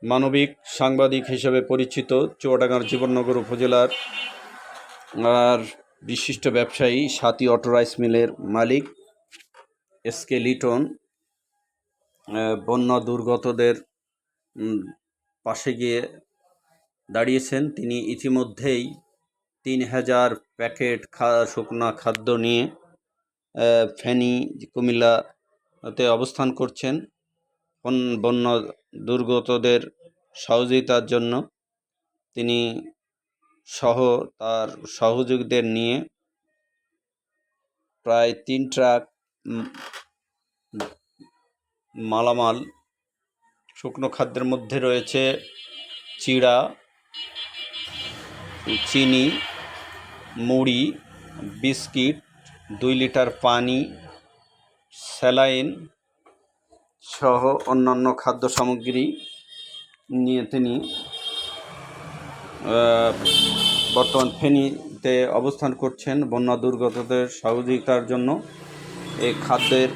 মানবিক সাংবাদিক হিসেবে পরিচিত চুয়াডাঙ্গার জীবননগর উপজেলার আর বিশিষ্ট ব্যবসায়ী সাথী অটো রাইস মিলের মালিক এসকে লিটন বন্যা দুর্গতদের পাশে গিয়ে দাঁড়িয়েছেন। তিনি ইতিমধ্যেই 3000 প্যাকেট শুকনা খাদ্য নিয়ে ফেনী কুমিল্লাতে অবস্থান করছেন বন্যা দুর্গতদের সহযোগিতার জন্য। তিনি সহ তার সহযোগীদের নিয়ে প্রায় 3 ট্রাক মালামাল শুকনো খাদ্যের মধ্যে রয়েছে চিড়া, চিনি, মুড়ি, বিস্কিট, 2 লিটার পানি, স্যালাইন সহ অন্যান্য খাদ্য সামগ্রী নিয়ে তিনি বর্তমান ফেনীতে অবস্থান করছেন বন্যা দুর্গতদের সহযোগিতার জন্য। এই খাদ্যের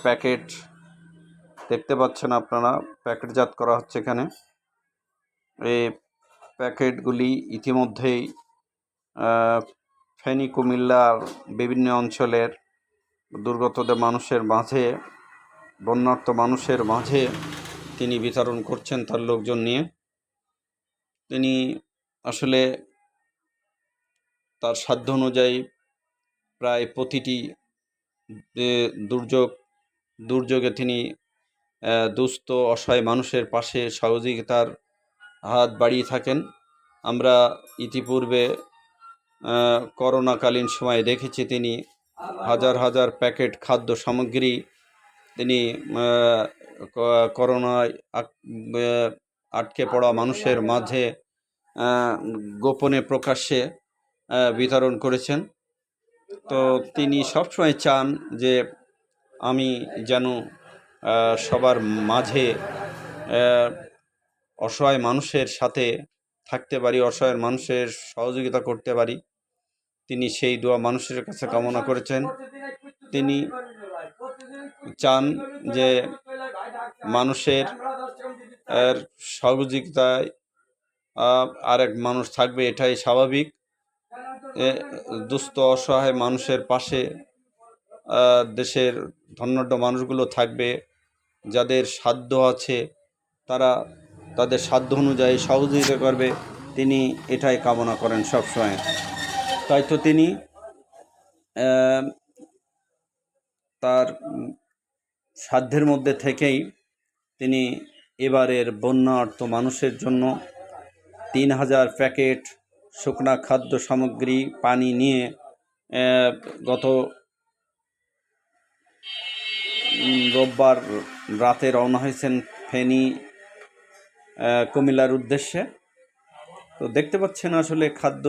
প্যাকেট দেখতে পাচ্ছেন আপনারা, প্যাকেটজাত করা হচ্ছে এখানে। এই প্যাকেটগুলি ইতিমধ্যেই ফেনী কুমিল্লার বিভিন্ন অঞ্চলের দুর্গতদের মানুষের মাঝে, বন্যার্ত মানুষের মাঝে তিনি বিতরণ করছেন তার লোকজন নিয়ে। তিনি আসলে তার সাধ্য অনুযায়ী প্রায় প্রতিটি দুর্যোগে তিনি দুস্থ অসহায় মানুষের পাশে সহযোগিতার হাত বাড়িয়ে থাকেন। আমরা ইতিপূর্বে করোনাকালীন সময়ে দেখেছি তিনি হাজার হাজার প্যাকেট খাদ্য সামগ্রী তিনি করোনায় আটকে পড়া মানুষের মাঝে গোপনে প্রকাশ্যে বিতরণ করেছেন। তো তিনি সবসময় চান যে আমি যেন সবার মাঝে অসহায় মানুষের সাথে থাকতে পারি, অসহায় মানুষের সহযোগিতা করতে পারি। তিনি সেই দোয়া মানুষের কাছে কামনা করেছেন। তিনি চান যে মানুষের সহযোগিতায় আরেক মানুষ থাকবে, এটাই স্বাভাবিক। দুস্থ অসহায় মানুষের পাশে দেশের ধনাঢ্য মানুষগুলো থাকবে, যাদের সাধ্য আছে তারা তাদের সাধ্য অনুযায়ী সহযোগিতা করবে। তিনি এটাই কামনা করেন সবসময়। তাই তো তিনি তার সাধ্যের মধ্যে থেকেই তিনি এবারের বন্যার্ত মানুষের জন্য 3000 প্যাকেট শুকনা খাদ্য সামগ্রী, পানি নিয়ে গত রোববার রাতে রওনা হয়েছেন ফেনী কুমিল্লার উদ্দেশ্যে। তো দেখতে পাচ্ছেন আসলে খাদ্য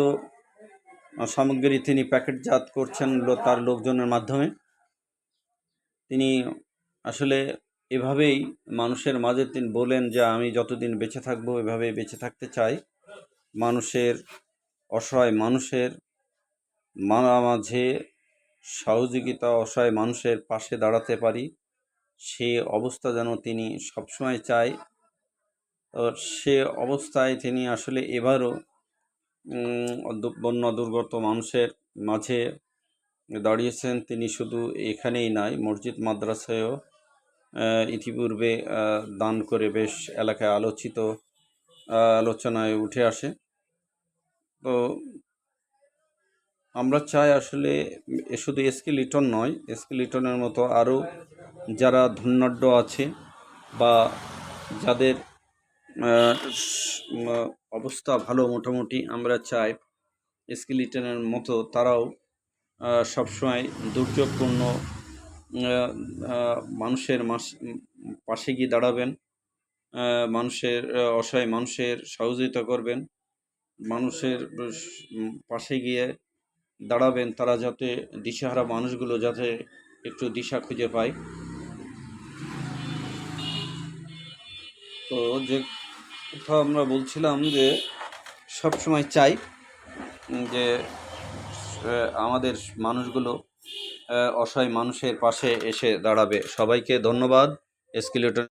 সামগ্রী তিনি প্যাকেটজাত করছেন তার লোকজনের মাধ্যমে। তিনি আসলে এভাবেই মানুষের মাঝে তিনি বলেন যে আমি যতদিন বেঁচে থাকবো এভাবেই বেঁচে থাকতে চাই, মানুষের অসহায় মানুষের মাঝে সহযোগিতা, অসহায় মানুষের পাশে দাঁড়াতে পারি, সে অবস্থা যেন তিনি সবসময় চায়। সে অবস্থায় তিনি আসলে এবারও বন্যা দুর্গত মানুষের মাঝে দাঁড়িয়েছেন। তিনি শুধু এখানেই নয়, মসজিদ মাদ্রাসায়ও ইতিপূর্বে দান করে বেশ এলাকায় আলোচনায় উঠে আসে। তো আমরা চাই আসলে শুধু এসকে লিটন নয়, এসকে লিটনের মতো আরও যারা ধনাঢ্য আছে বা যাদের অবস্থা ভালো মোটামুটি, আমরা চাই এসকে লিটনের মতো তারাও সবসময় দুর্যোগপূর্ণ মানুষের পাশে গিয়ে দাঁড়াবেন, মানুষের অসহায় মানুষের সহযোগিতা করবেন, মানুষের পাশে গিয়ে দাঁড়াবেন, তারা যাতে দিশাহারা মানুষগুলো যাতে একটু দিশা খুঁজে পায়। তো যে কথা আমরা বলছিলাম যে সবসময় চাই যে আমাদের মানুষগুলো অসহায় মানুষের পাশে এসে দাঁড়াবে। সবাইকে ধন্যবাদ। এসকে লিটন।